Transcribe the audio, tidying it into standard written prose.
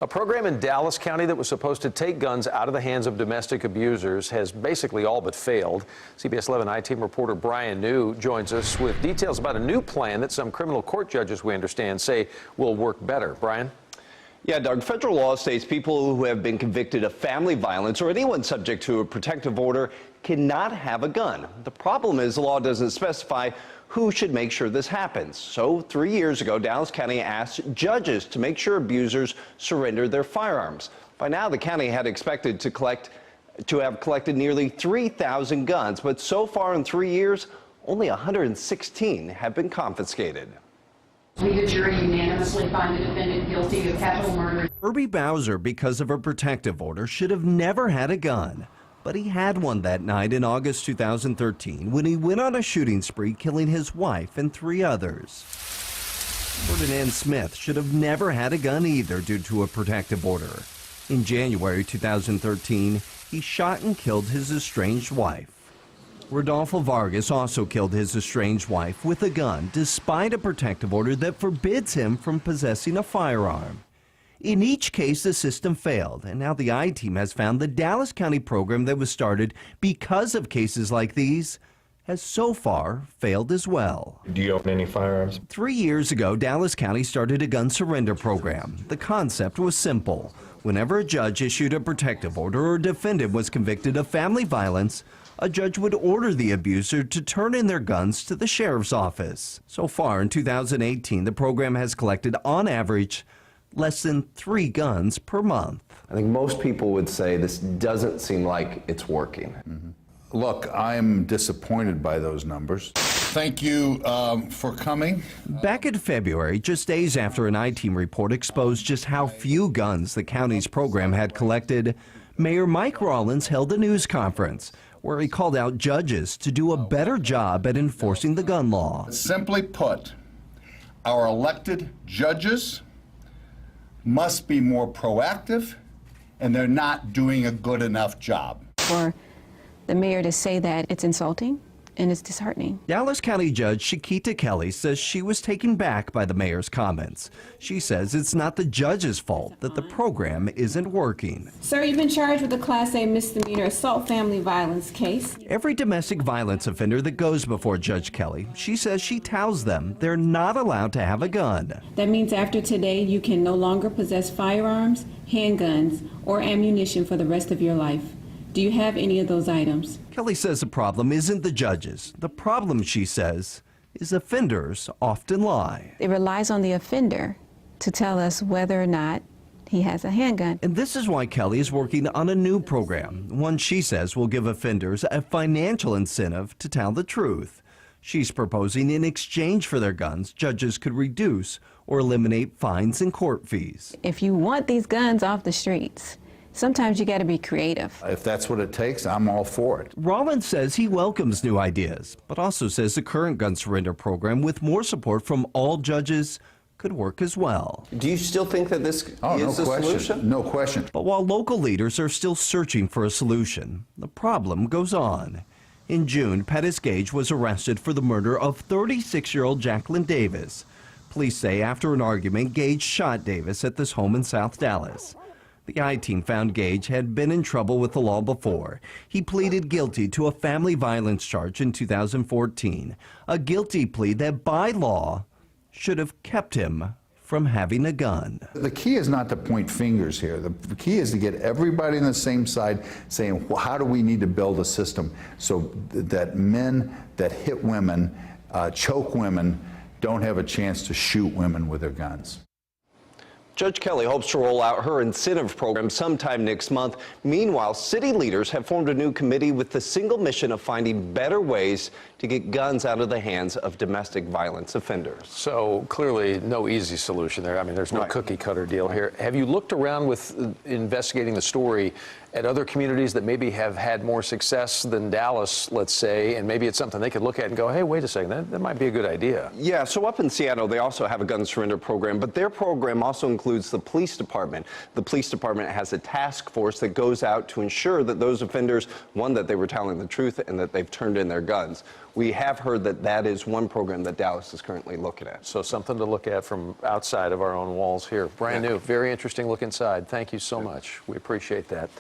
A program in Dallas County that was supposed to take guns out of the hands of domestic abusers has basically all but failed. CBS 11 I-Team reporter Brian New joins us with details about a new plan that some criminal court judges, we understand, say will work better. Brian? Yeah, Doug, federal law states people who have been convicted of family violence or anyone subject to a protective order cannot have a gun. The problem is the law doesn't specify who should make sure this happens. So 3 years ago, Dallas County asked judges to make sure abusers surrender their firearms. By now, the county had expected to have collected nearly 3,000 guns, but so far in 3 years, only 116 have been confiscated. We, the jury, unanimously find the defendant guilty of capital murder. Herbie Bowser, because of a protective order, should have never had a gun. But he had one that night in August 2013 when he went on a shooting spree, killing his wife and 3 others. Ferdinand Smith should have never had a gun either due to a protective order. In January 2013, he shot and killed his estranged wife. Rodolfo Vargas also killed his estranged wife with a gun despite a protective order that forbids him from possessing a firearm. In each case, the system failed, and now the I-Team has found the Dallas County program that was started because of cases like these has so far failed as well. Do you own any firearms? 3 years ago, Dallas County started a gun surrender program. The concept was simple. Whenever a judge issued a protective order or a defendant was convicted of family violence, a judge would order the abuser to turn in their guns to the sheriff's office. So far in 2018, the program has collected, on average, less than 3 guns per month. I think most people would say this doesn't seem like it's working. Look, I'm disappointed by those numbers. Thank you for coming. Back in February, just days after an I-Team report exposed just how few guns the county's program had collected, Mayor Mike Rollins held a news conference where he called out judges to do a better job at enforcing the gun law. Simply put, our elected judges must be more proactive, and they're not doing a good enough job. For the mayor to say that, it's insulting and it's disheartening. Dallas County Judge Chiquita Kelly says she was taken back by the mayor's comments. She says it's not the judge's fault that the program isn't working. Sir, you've been charged with a Class A misdemeanor assault family violence case. Every domestic violence offender that goes before Judge Kelly, she says she tells them they're not allowed to have a gun. That means after today, you can no longer possess firearms, handguns, or ammunition for the rest of your life. Do you have any of those items? Kelly says the problem isn't the judges. The problem, she says, is offenders often lie. It relies on the offender to tell us whether or not he has a handgun. And this is why Kelly is working on a new program, one she says will give offenders a financial incentive to tell the truth. She's proposing in exchange for their guns, judges could reduce or eliminate fines and court fees. If you want these guns off the streets, sometimes you got to be creative. If that's what it takes, I'm all for it. Rollins says he welcomes new ideas, but also says the current gun surrender program, with more support from all judges, could work as well. Do you still think that this is no the solution? No question. But while local leaders are still searching for a solution, the problem goes on. In June, Pettis Gage was arrested for the murder of 36-year-old Jacqueline Davis. Police say after an argument, Gage shot Davis at this home in South Dallas. The I-Team found Gage had been in trouble with the law before. He pleaded guilty to a family violence charge in 2014, a guilty plea that by law should have kept him from having a gun. The key is not to point fingers here. The key is to get everybody on the same side saying, well, how do we need to build a system so that men that hit women, choke women, don't have a chance to shoot women with their guns. Judge Kelly hopes to roll out her incentive program sometime next month. Meanwhile, city leaders have formed a new committee with the single mission of finding better ways to get guns out of the hands of domestic violence offenders. So clearly no easy solution there. I mean, there's no cookie cutter deal here. Have you looked around with investigating the story at other communities that maybe have had more success than Dallas, let's say, and maybe it's something they could look at and go, hey, wait a second, that might be a good idea. Yeah, so up in Seattle, they also have a gun surrender program, but their program also includes the police department. The police department has a task force that goes out to ensure that those offenders, one, that they were telling the truth and that they've turned in their guns. We have heard that that is one program that Dallas is currently looking at. So something to look at from outside of our own walls here. Brand new, very interesting look inside. Thank you so much. We appreciate that.